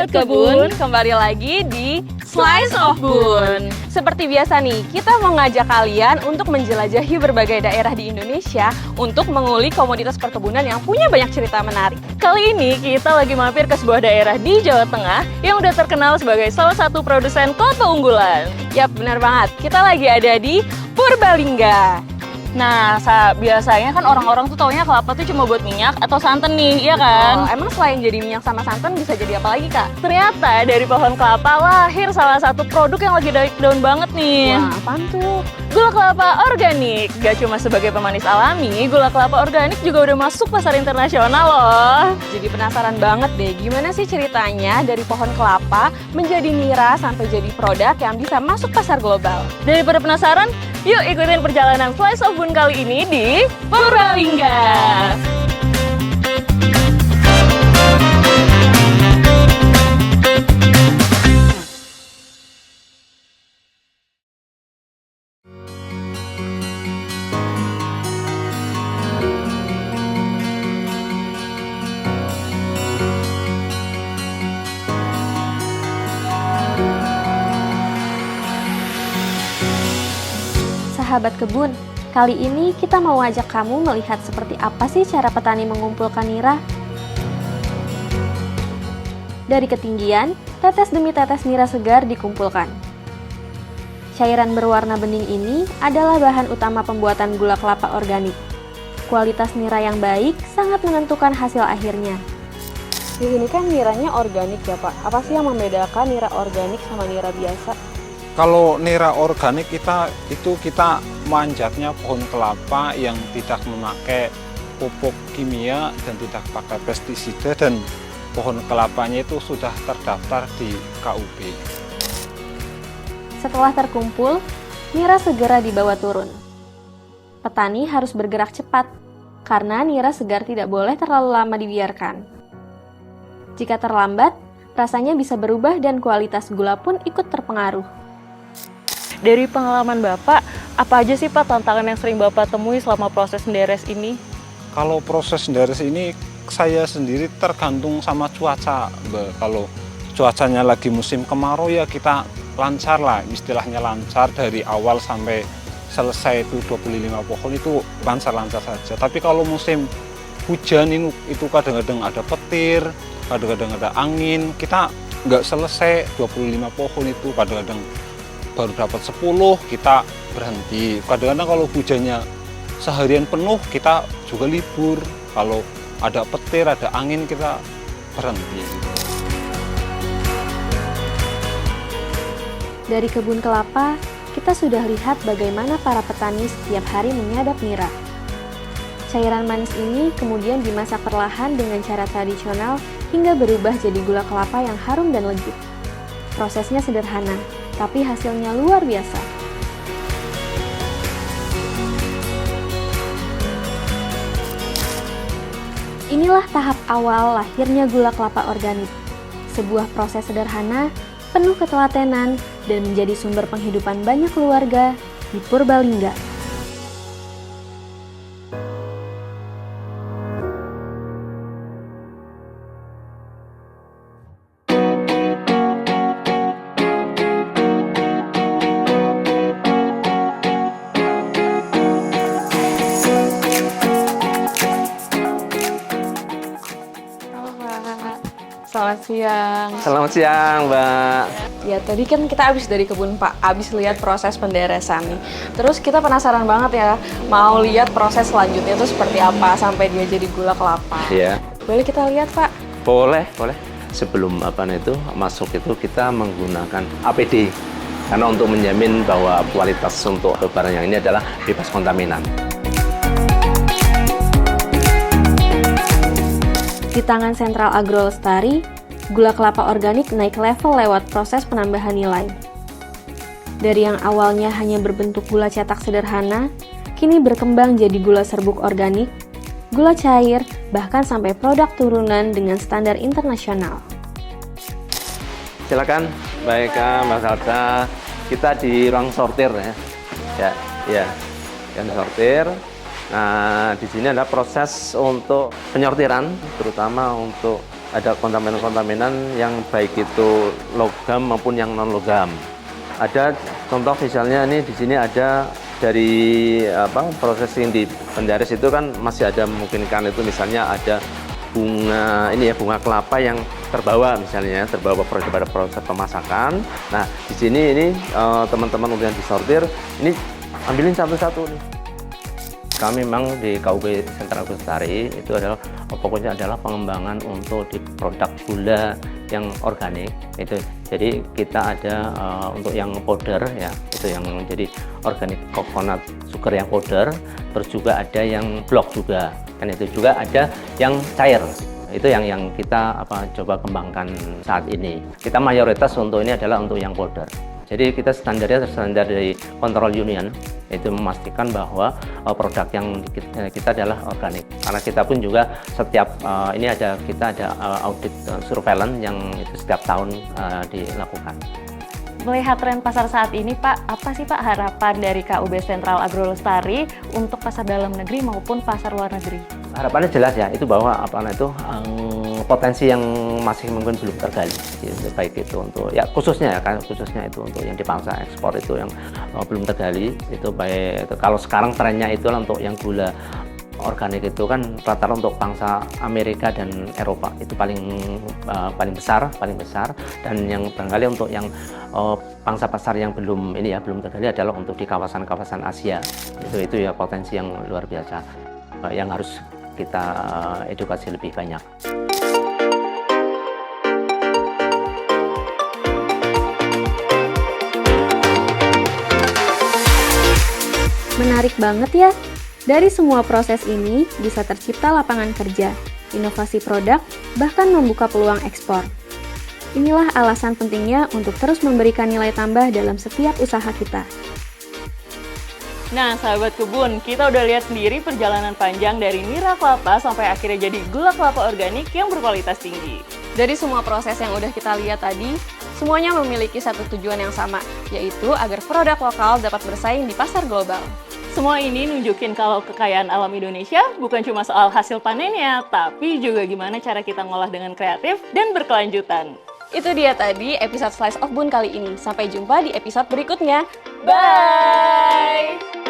Sahabat Kebun, kembali lagi di Slice of Bun. Seperti biasa nih, kita mau ngajak kalian untuk menjelajahi berbagai daerah di Indonesia untuk mengulik komoditas perkebunan yang punya banyak cerita menarik. Kali ini kita lagi mampir ke sebuah daerah di Jawa Tengah yang udah terkenal sebagai salah satu produsen kelapa unggulan. Yap, benar banget. Kita lagi ada di Purbalingga. Nah, biasanya kan orang-orang tuh taunya kelapa tuh cuma buat minyak atau santan nih, iya kan? Oh, emang selain jadi minyak sama santan bisa jadi apa lagi, Kak? Ternyata dari pohon kelapa lahir salah satu produk yang lagi naik daun banget nih. Wah, apaan tuh? Gula kelapa organik. Gak cuma sebagai pemanis alami, gula kelapa organik juga udah masuk pasar internasional loh. Jadi penasaran banget deh, gimana sih ceritanya dari pohon kelapa menjadi nira sampai jadi produk yang bisa masuk pasar global? Daripada penasaran, yuk ikutin perjalanan Slice of Bun kali ini di Purbalingga. Sahabat kebun, kali ini kita mau ajak kamu melihat seperti apa sih cara petani mengumpulkan nira. Dari ketinggian, tetes demi tetes nira segar dikumpulkan. Cairan berwarna bening ini adalah bahan utama pembuatan gula kelapa organik. Kualitas nira yang baik sangat menentukan hasil akhirnya. Di sini kan niranya organik ya, Pak. Apa sih yang membedakan nira organik sama nira biasa? Kalau nira organik kita manjatnya pohon kelapa yang tidak memakai pupuk kimia dan tidak pakai pestisida, dan pohon kelapanya itu sudah terdaftar di KUB. Setelah terkumpul, nira segera dibawa turun. Petani harus bergerak cepat, karena nira segar tidak boleh terlalu lama dibiarkan. Jika terlambat, rasanya bisa berubah dan kualitas gula pun ikut terpengaruh. Dari pengalaman Bapak, apa aja sih Pak tantangan yang sering Bapak temui selama proses menderes ini? Kalau proses menderes ini saya sendiri tergantung sama cuaca, Mbak. Kalau cuacanya lagi musim kemarau ya kita lancar lah, istilahnya lancar dari awal sampai selesai itu 25 pohon itu lancar-lancar saja. Tapi kalau musim hujan itu kadang-kadang ada petir, kadang-kadang ada angin, kita nggak selesai 25 pohon itu, kadang-kadang baru dapat 10 kita berhenti. Kadang-kadang kalau hujannya seharian penuh kita juga libur. Kalau ada petir, ada angin kita berhenti. Dari kebun kelapa, kita sudah lihat bagaimana para petani setiap hari menyadap nira. Cairan manis ini kemudian dimasak perlahan dengan cara tradisional hingga berubah jadi gula kelapa yang harum dan legit. Prosesnya sederhana, tapi hasilnya luar biasa. Inilah tahap awal lahirnya gula kelapa organik. Sebuah proses sederhana, penuh ketelatenan, dan menjadi sumber penghidupan banyak keluarga di Purbalingga. Selamat siang. Selamat siang, Mbak. Ya, tadi kan kita habis dari kebun Pak, habis lihat proses penderesan nih. Terus kita penasaran banget ya, mau lihat proses selanjutnya itu seperti apa sampai dia jadi gula kelapa. Iya. Boleh kita lihat, Pak? Boleh. Sebelum masuk itu kita menggunakan APD. Karena untuk menjamin bahwa kualitas untuk barang yang ini adalah bebas kontaminan. Di tangan Sentral Agro Lestari, gula kelapa organik naik level lewat proses penambahan nilai. Dari yang awalnya hanya berbentuk gula cetak sederhana, kini berkembang jadi gula serbuk organik, gula cair, bahkan sampai produk turunan dengan standar internasional. Silakan, baik Mbak Salsa. Kita di ruang sortir ya. Ya. Yang sortir. Nah, di sini ada proses untuk penyortiran, terutama untuk ada kontaminan-kontaminan yang baik itu logam maupun yang non logam. Ada contoh misalnya ini di sini ada dari processing di Pendaris itu kan masih ada memungkinkan itu misalnya ada bunga ini ya, bunga kelapa yang terbawa misalnya, terbawa pada proses pemasakan. Nah, di sini ini teman-teman untuk yang disortir ini ambilin satu-satu nih. Kami memang di KUB Sentra Agro Lestari itu adalah pokoknya adalah pengembangan untuk di produk gula yang organik itu. Jadi kita ada untuk yang powder ya, itu yang jadi organic coconut sugar yang powder, terus juga ada yang blok juga. Kan itu juga ada yang cair. Itu yang kita coba kembangkan saat ini. Kita mayoritas untuk ini adalah untuk yang powder. Jadi kita standarnya standar dari Control Union, itu memastikan bahwa produk yang kita adalah organik. Karena kita pun juga setiap kita ada audit surveillance yang itu setiap tahun dilakukan. Melihat tren pasar saat ini, Pak, apa sih Pak harapan dari KUB Sentral Agro Lestari untuk pasar dalam negeri maupun pasar luar negeri? Harapannya jelas ya, itu bahwa potensi yang masih mungkin belum tergali, gitu, baik itu untuk ya khususnya itu untuk yang di pangsa ekspor itu yang belum tergali, itu baik itu, kalau sekarang trennya itu untuk yang gula organik itu kan rata-rata untuk pangsa Amerika dan Eropa itu paling besar dan yang barangkali untuk yang pangsa pasar yang belum tergali adalah untuk di kawasan-kawasan Asia, itu ya potensi yang luar biasa yang harus kita edukasi lebih banyak. Menarik banget ya. Dari semua proses ini bisa tercipta lapangan kerja, inovasi produk, bahkan membuka peluang ekspor. Inilah alasan pentingnya untuk terus memberikan nilai tambah dalam setiap usaha kita. Nah, sahabat kebun, kita udah lihat sendiri perjalanan panjang dari nira kelapa sampai akhirnya jadi gula kelapa organik yang berkualitas tinggi. Dari semua proses yang udah kita lihat tadi, semuanya memiliki satu tujuan yang sama, yaitu agar produk lokal dapat bersaing di pasar global. Semua ini nunjukin kalau kekayaan alam Indonesia bukan cuma soal hasil panennya, tapi juga gimana cara kita ngolah dengan kreatif dan berkelanjutan. Itu dia tadi episode Slice of Bun kali ini. Sampai jumpa di episode berikutnya. Bye!